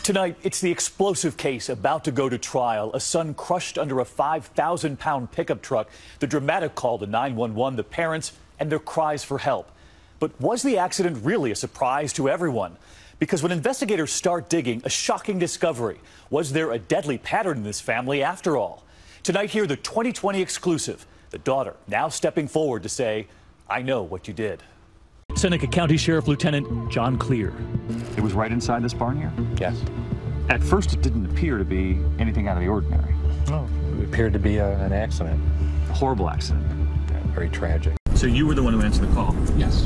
Tonight, it's the explosive case about to go to trial. A son crushed under a 5,000-pound pickup truck. The dramatic call to 911, the parents, and their cries for help. But was the accident really a surprise to everyone? Because when investigators start digging, a shocking discovery. Was there a deadly pattern in this family after all? Tonight here, the 2020 exclusive. The daughter now stepping forward to say, "I know what you did." Seneca County Sheriff Lieutenant John Clear. It was right inside this barn here? Yes. At first, it didn't appear to be anything out of the ordinary. No, it appeared to be an accident. A horrible accident. Yeah, very tragic. So you were the one who answered the call? Yes.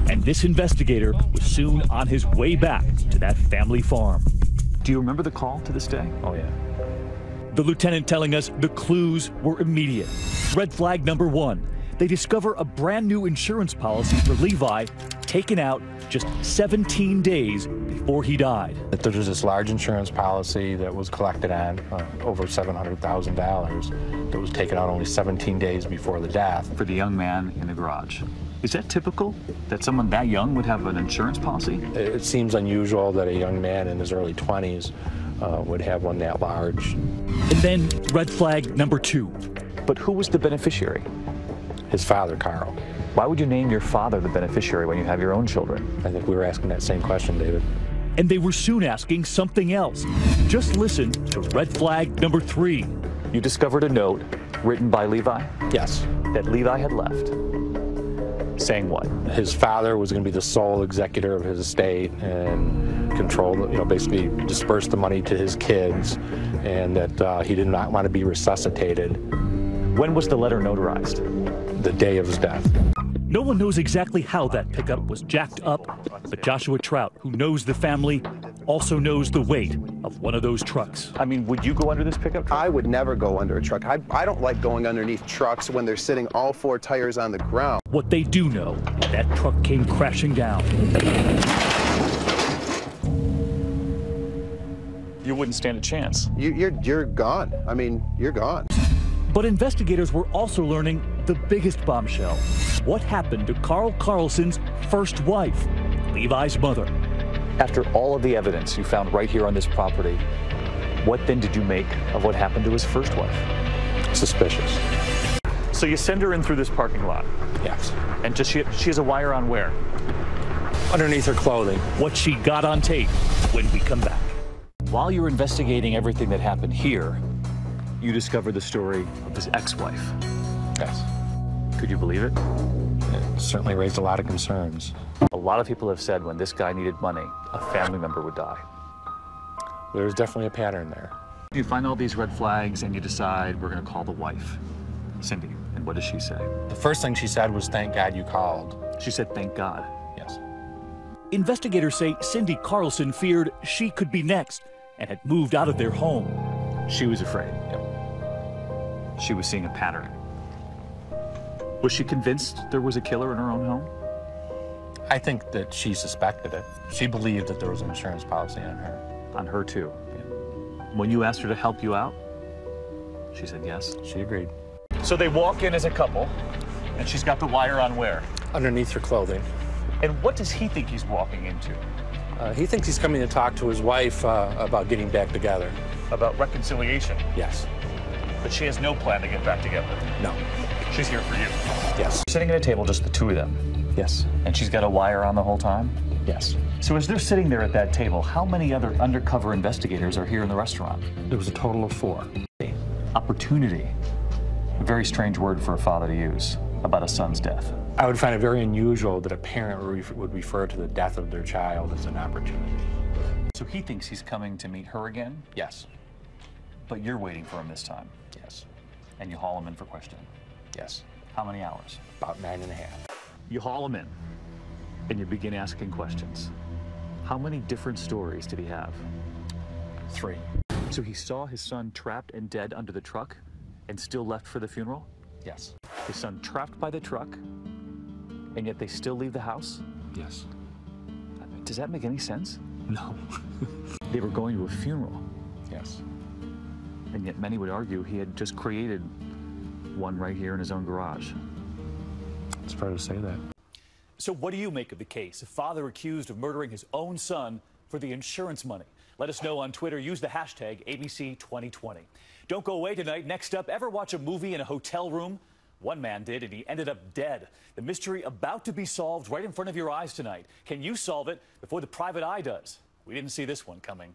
And this investigator was soon on his way back to that family farm. Do you remember the call to this day? Oh, yeah. The lieutenant telling us the clues were immediate. Red flag number one. They discover a brand new insurance policy for Levi taken out just 17 days before he died. There was this large insurance policy that was collected on over $700,000 that was taken out only 17 days before the death. For the young man in the garage. Is that typical that someone that young would have an insurance policy? It seems unusual that a young man in his early 20s would have one that large. And then red flag number two. But who was the beneficiary? His father, Carl. Why would you name your father the beneficiary when you have your own children? I think we were asking that same question, David. And they were soon asking something else. Just listen to red flag number three. You discovered a note written by Levi? Yes. That Levi had left. Saying what? His father was going to be the sole executor of his estate and control, basically disperse the money to his kids, and that he did not want to be resuscitated. When was the letter notarized? The day of his death. No one knows exactly how that pickup was jacked up, but Joshua Trout, who knows the family, also knows the weight of one of those trucks. I mean, would you go under this pickup truck? I would never go under a truck. I don't like going underneath trucks when they're sitting all four tires on the ground. What they do know, that truck came crashing down. You wouldn't stand a chance. You're gone. I mean, you're gone. But investigators were also learning the biggest bombshell. What happened to Carl Carlson's first wife, Levi's mother? After all of the evidence you found right here on this property, what then did you make of what happened to his first wife? Suspicious. So you send her in through this parking lot? Yes. And she has a wire on where? Underneath her clothing. What she got on tape when we come back. While you're investigating everything that happened here, you discovered the story of his ex-wife. Yes. Could you believe it? It certainly raised a lot of concerns. A lot of people have said when this guy needed money, a family member would die. There's definitely a pattern there. You find all these red flags and you decide we're going to call the wife, Cindy. And what does she say? The first thing she said was, "Thank God you called." She said, "Thank God." Yes. Investigators say Cindy Carlson feared she could be next and had moved out of their home. She was afraid. Yep. She was seeing a pattern. Was she convinced there was a killer in her own home? I think that she suspected it. She believed that there was an insurance policy on her. On her too? Yeah. When you asked her to help you out, she said yes? She agreed. So they walk in as a couple, and she's got the wire on where? Underneath her clothing. And what does he think he's walking into? He thinks he's coming to talk to his wife about getting back together. About reconciliation? Yes. But she has no plan to get back together? No. She's here for you? Yes. Sitting at a table, just the two of them? Yes. And she's got a wire on the whole time? Yes. So as they're sitting there at that table, how many other undercover investigators are here in the restaurant? There was a total of 4. Opportunity. A very strange word for a father to use about a son's death. I would find it very unusual that a parent would refer to the death of their child as an opportunity. So he thinks he's coming to meet her again? Yes. But you're waiting for him this time? Yes. And you haul him in for questioning? Yes. How many hours? About 9.5. You haul him in, and you begin asking questions. How many different stories did he have? 3. So he saw his son trapped and dead under the truck and still left for the funeral? Yes. His son trapped by the truck, and yet they still leave the house? Yes. Does that make any sense? No. They were going to a funeral. Yes. And yet many would argue he had just created one right here in his own garage. It's fair to say that. So what do you make of the case? A father accused of murdering his own son for the insurance money? Let us know on Twitter. Use the hashtag ABC2020. Don't go away tonight. Next up, ever watch a movie in a hotel room? One man did, and he ended up dead. The mystery about to be solved right in front of your eyes tonight. Can you solve it before the private eye does? We didn't see this one coming.